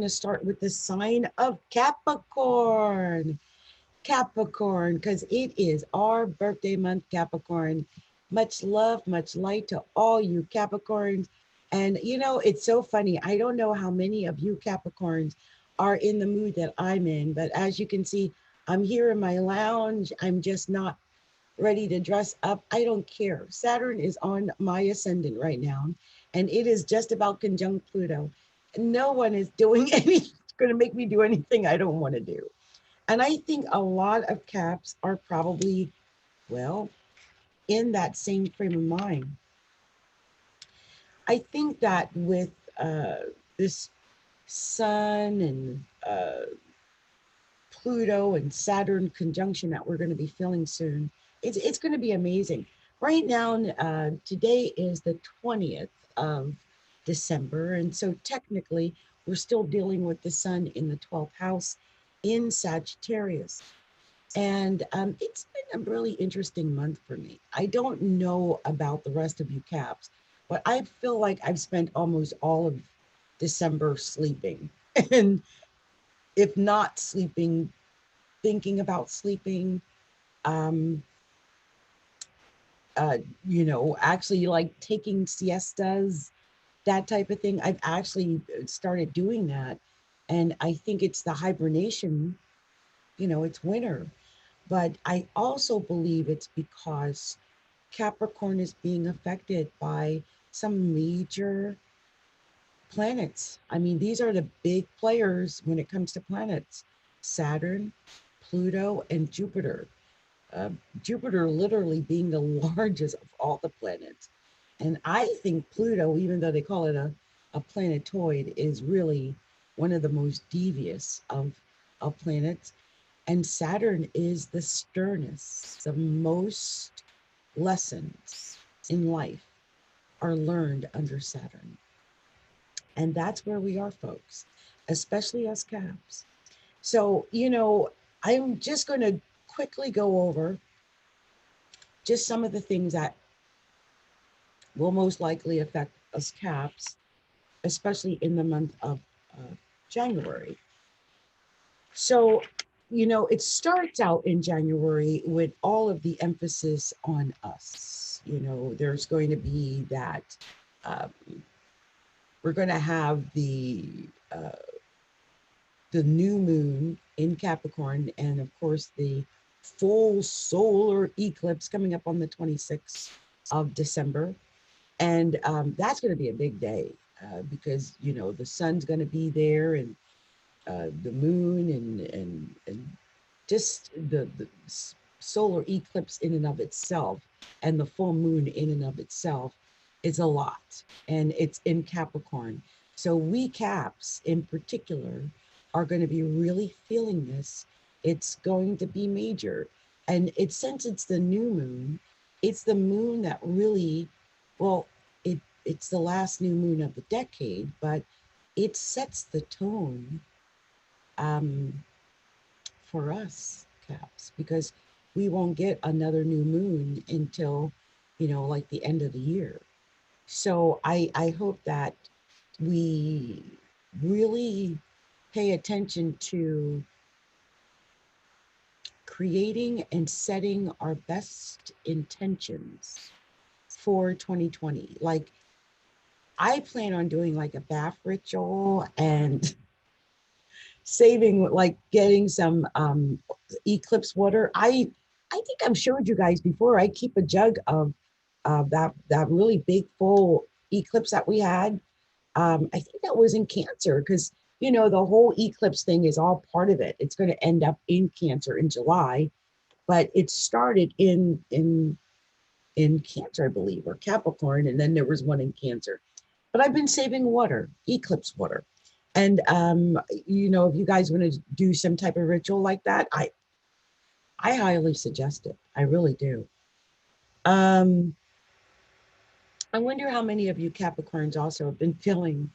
to start with the sign of Capricorn. Capricorn, because it is our birthday month, Capricorn. Much love, much light to all you Capricorns. And it's so funny. I don't know how many of you Capricorns are in the mood that I'm in, but as you can see, I'm here in my lounge. I'm just not ready to dress up. I don't care. Saturn is on my ascendant right now, and it is just about conjunct Pluto. No one is doing any, going to make me do anything I don't want to do. And I think a lot of caps are probably, well, in that same frame of mind. I think that with this Sun and Pluto and Saturn conjunction that we're going to be feeling soon, it's going to be amazing. Right now, today is the 20th of December. And so technically, we're still dealing with the Sun in the 12th house in Sagittarius. And it's been a really interesting month for me. I don't know about the rest of you caps, but I feel like I've spent almost all of December sleeping. And if not sleeping, thinking about sleeping, um, actually like taking siestas, that type of thing. I've actually started doing that. And I think it's the hibernation, it's winter. But I also believe it's because Capricorn is being affected by some major planets. I mean, these are the big players when it comes to planets: Saturn, Pluto, and Jupiter. Uh, Jupiter literally being the largest of all the planets. And I think Pluto, even though they call it a planetoid, is really one of the most devious of planets. And Saturn is the sternest. The most lessons in life are learned under Saturn. And that's where we are, folks, especially us Caps. So, I'm just going to quickly go over just some of the things that will most likely affect us Caps, especially in the month of January. So, it starts out in January with all of the emphasis on us. There's going to be that um, we're going to have uh, the new moon in Capricorn, and of course the full solar eclipse coming up on the 26th of December. And that's going to be a big day because, the sun's going to be there, and the moon, and just the solar eclipse in and of itself, and the full moon in and of itself is a lot. And it's in Capricorn. So we Caps in particular are going to be really feeling this. It's going to be major. And since it's the new moon, it's the moon that really, well, it's the last new moon of the decade, but it sets the tone um, for us Caps, because we won't get another new moon until, like the end of the year. So I hope that we really pay attention to creating and setting our best intentions for 2020. Like, I plan on doing like a bath ritual and saving, like getting some eclipse water. I think I've showed you guys before. I keep a jug of that really big full eclipse that we had. I think that was in Cancer, because the whole eclipse thing is all part of it. It's going to end up in Cancer in July, but it started in Cancer, I believe, or Capricorn, and then there was one in Cancer. But I've been saving water, eclipse water. And if you guys want to do some type of ritual like that, I highly suggest it. I really do. Um, I wonder how many of you Capricorns also have been feeling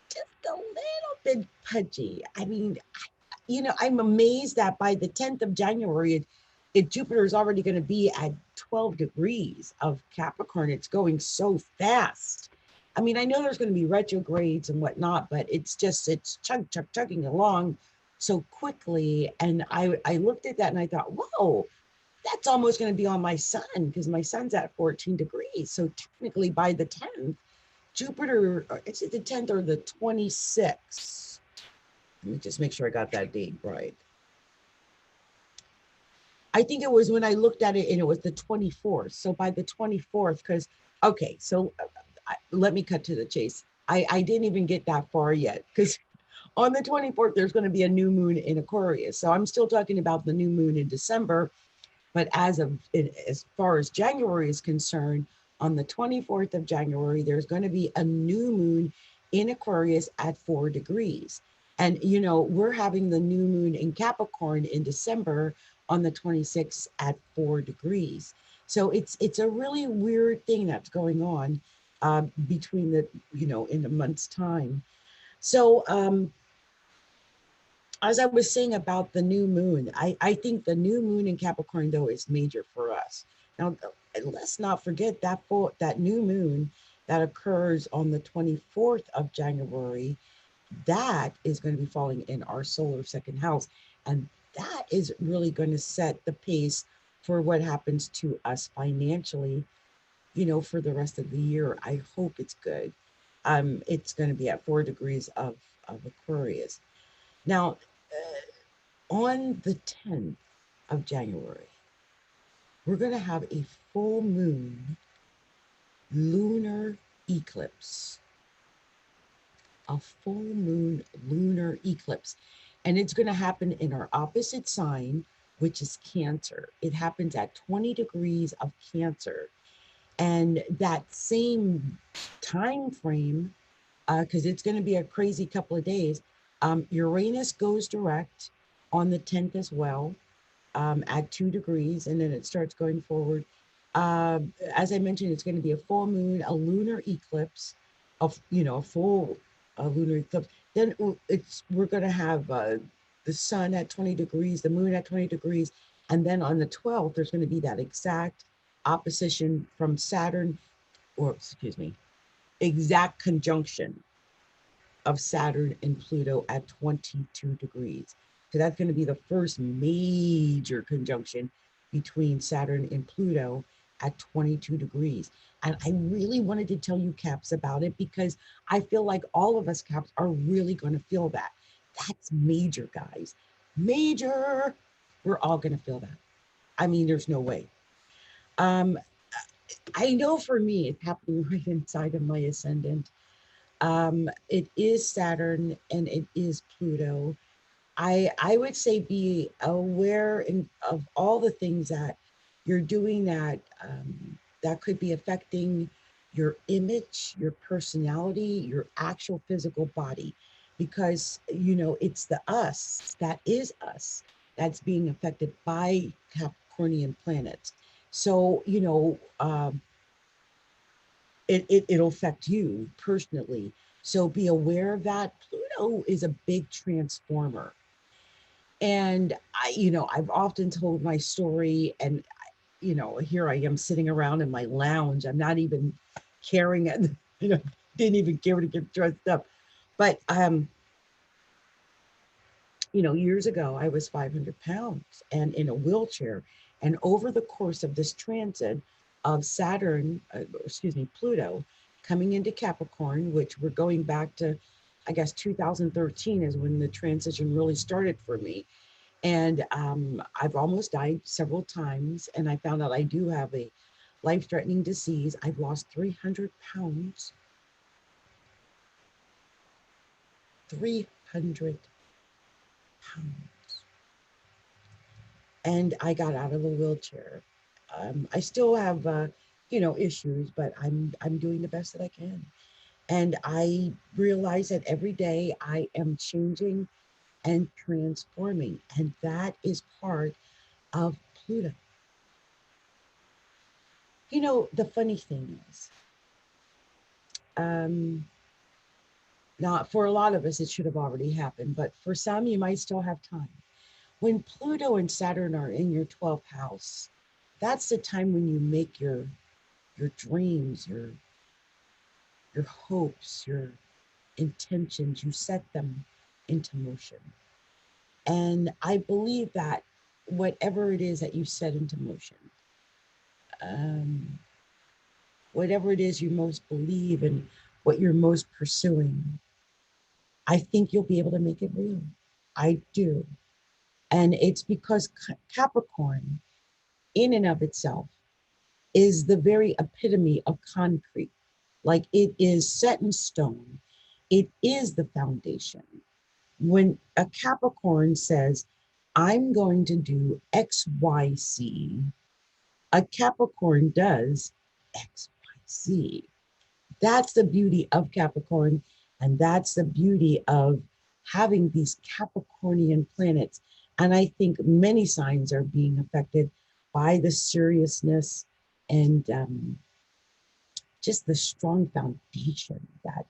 just a little bit pudgy. I mean, I'm amazed that by the 10th of January, Jupiter is already going to be at 12 degrees of Capricorn. It's going so fast. I mean, I know there's going to be retrogrades and whatnot, but it's just, it's chugging along so quickly. And I looked at that and I thought, whoa, that's almost going to be on my sun, because my sun's at 14 degrees. So technically by the 10th, Jupiter, is it the 10th or the 26th? Let me just make sure I got that date right. I think it was when I looked at it and it was the 24th. So by the 24th, because, okay, so let me cut to the chase. I didn't even get that far yet, because on the 24th, there's going to be a new moon in Aquarius. So I'm still talking about the new moon in December. But as far as January is concerned, on the 24th of January, there's going to be a new moon in Aquarius at 4 degrees. And, you know, we're having the new moon in Capricorn in December on the 26th at 4 degrees. So it's a really weird thing that's going on between the, you know, in a month's time. So as I was saying about the new moon, I think the new moon in Capricorn, though, is major for us. Now, let's not forget that new moon that occurs on the 24th of January, that is going to be falling in our solar second house. And that is really going to set the pace for what happens to us financially, you know, for the rest of the year. I hope it's good. It's going to be at 4 degrees of Aquarius. Now, on the 10th of January, we're going to have a full moon lunar eclipse, a full moon lunar eclipse. And it's going to happen in our opposite sign, which is Cancer. It happens at 20 degrees of Cancer. And that same time frame, because it's going to be a crazy couple of days, Uranus goes direct on the 10th as well, at 2 degrees, and then it starts going forward. As I mentioned, it's going to be a full moon, a lunar eclipse, of, you know, a full lunar eclipse. Then we're going to have the sun at 20 degrees, the moon at 20 degrees, and then on the 12th, there's going to be that exact opposition from Saturn, or excuse me, exact conjunction of Saturn and Pluto at 22 degrees. So that's going to be the first major conjunction between Saturn and Pluto at 22 degrees. And I really wanted to tell you, Caps, about it, because I feel like all of us, Caps, are really going to feel that. That's major, guys. Major. We're all going to feel that. I mean, there's no way. I know for me, it's happening right inside of my ascendant. It is Saturn and it is Pluto. I would say be aware of all the things that you're doing that that could be affecting your image, your personality, your actual physical body, because you know it's the us that is us that's being affected by Capricornian planets. So you know. It'll affect you personally. So be aware of that. Pluto is a big transformer. And you know, I've often told my story, and, you know, here I am sitting around in my lounge. I'm not even caring, and, you know, didn't even care to get dressed up. But, you know, years ago, I was 500 pounds and in a wheelchair. And over the course of this transit of Saturn, excuse me, Pluto, coming into Capricorn, which we're going back to, I guess, 2013 is when the transition really started for me. And I've almost died several times. And I found out I do have a life-threatening disease. I've lost 300 pounds. 300 pounds. And I got out of a wheelchair. I still have, you know, issues, but I'm doing the best that I can. And I realize that every day I am changing and transforming, and that is part of Pluto. You know, the funny thing is, not for a lot of us, it should have already happened, but for some, you might still have time. When Pluto and Saturn are in your 12th house, that's the time when you make your dreams, your your hopes, your intentions, you set them into motion. And I believe that whatever it is that you set into motion, um, whatever it is you most believe and what you're most pursuing, I think you'll be able to make it real. I do. And it's because Capricorn, in and of itself, is the very epitome of concrete. Like it is set in stone, it is the foundation. When a Capricorn says, I'm going to do X, Y, Z, a Capricorn does X, Y, Z. That's the beauty of Capricorn. And that's the beauty of having these Capricornian planets. And I think many signs are being affected by the seriousness and just the strong foundation that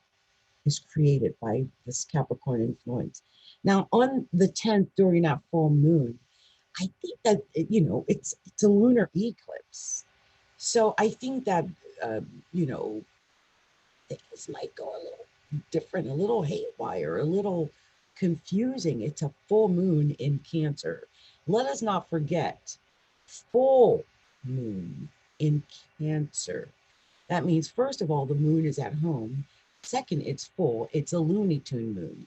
is created by this Capricorn influence. Now, on the 10th, during that full moon, I think that, it's a lunar eclipse. So I think that, uh, you know, things might go a little different, a little haywire, a little confusing. It's a full moon in Cancer. Let us not forget, full moon in Cancer. That means, first of all, the moon is at home. Second, it's full. It's a Looney Tune moon.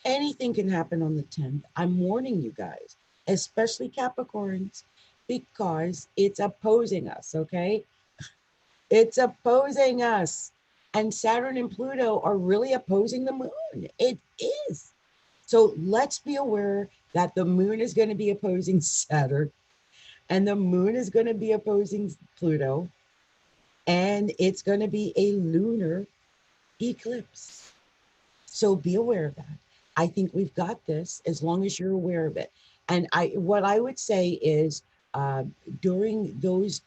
Anything can happen on the 10th. I'm warning you guys, especially Capricorns, because it's opposing us, okay? It's opposing us. And Saturn and Pluto are really opposing the moon. It is. So let's be aware that the moon is going to be opposing Saturn and the moon is going to be opposing Pluto. And it's going to be a lunar eclipse. So be aware of that. I think we've got this as long as you're aware of it. And what I would say is uh, during those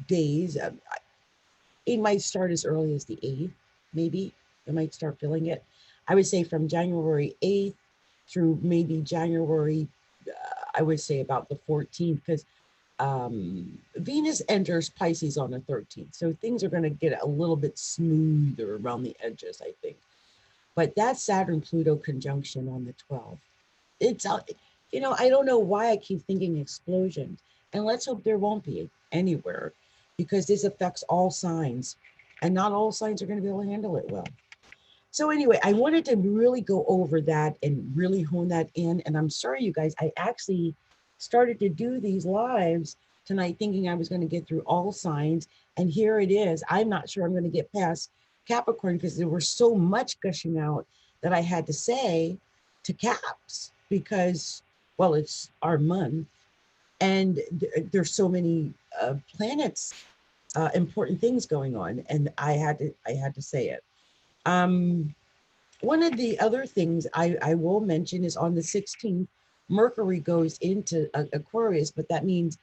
days, it might start as early as the 8th, maybe. You might start feeling it. I would say from January 8th through maybe January, I would say about the 14th, because Venus enters Pisces on the 13th. So things are going to get a little bit smoother around the edges, I think. But that Saturn Pluto conjunction on the 12th, it's, I don't know why I keep thinking explosions. And let's hope there won't be anywhere, because this affects all signs and not all signs are going to be able to handle it well. So anyway, I wanted to really go over that and really hone that in. And I'm sorry, you guys, I actually started to do these lives tonight thinking I was going to get through all signs. And here it is. I'm not sure I'm going to get past Capricorn because there was so much gushing out that I had to say to Caps because, well, it's our month. And there's so many planets, important things going on. And I had to say it. Um, One of the other things I will mention is on the 16th, Mercury goes into Aquarius, but that means,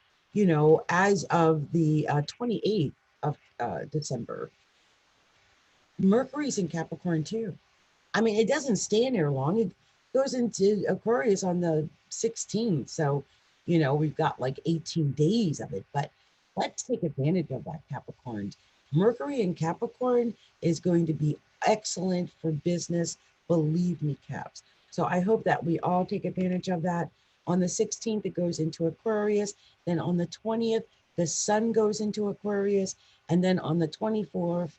as of the 28th of December, Mercury's in Capricorn too. I mean, it doesn't stay in there long. It goes into Aquarius on the 16th. So, we've got like 18 days of it, but let's take advantage of that, Capricorn. Mercury in Capricorn is going to be excellent for business. Believe me, Caps. So I hope that we all take advantage of that. On the 16th, it goes into Aquarius. Then on the 20th, the sun goes into Aquarius. And then on the 24th,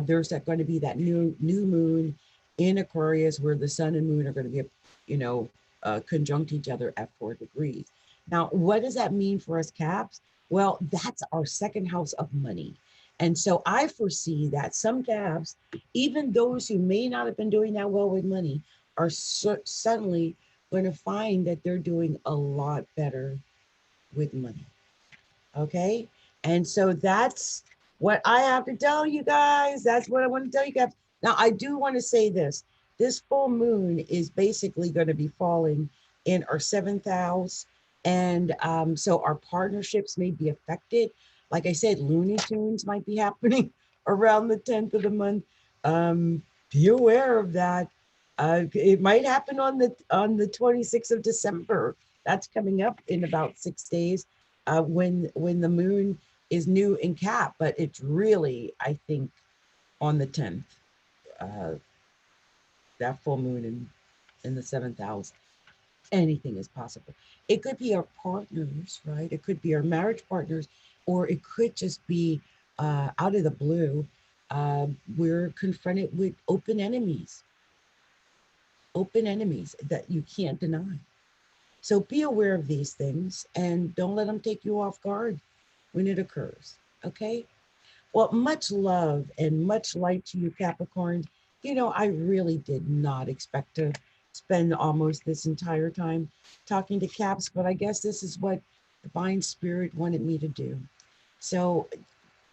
there's going to be that new moon in Aquarius where the sun and moon are going to be, conjunct each other at 4 degrees. Now, what does that mean for us Caps? Well, that's our second house of money. And so I foresee that some Caps, even those who may not have been doing that well with money, are suddenly going to find that they're doing a lot better with money. Okay. And so that's what I have to tell you guys. That's what I want to tell you guys. Now, I do want to say this. This full moon is basically going to be falling in our 7th house. And so our partnerships may be affected. Like I said, Looney Tunes might be happening around the 10th of the month. Be aware of that. It might happen on the 26th of December. That's coming up in about 6 days when the moon is new in Cap, but it's really, I think, on the 10th. uh, that full moon in the seventh house. Anything is possible. It could be our partners, right? It could be our marriage partners, or it could just be out of the blue. We're confronted with open enemies that you can't deny. So be aware of these things and don't let them take you off guard when it occurs. Okay. Well, much love and much light to you, Capricorns. You know, I really did not expect to spend almost this entire time talking to Caps, but I guess this is what Divine Spirit wanted me to do. So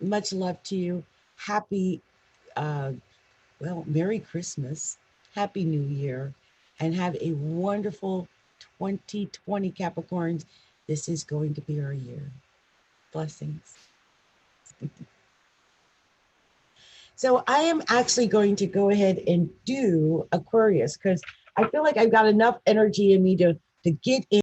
much love to you. Happy, uh, Merry Christmas, Happy New Year, and have a wonderful 2020, Capricorns. This is going to be our year. Blessings. So I am actually going to go ahead and do Aquarius because I feel like I've got enough energy in me to get in.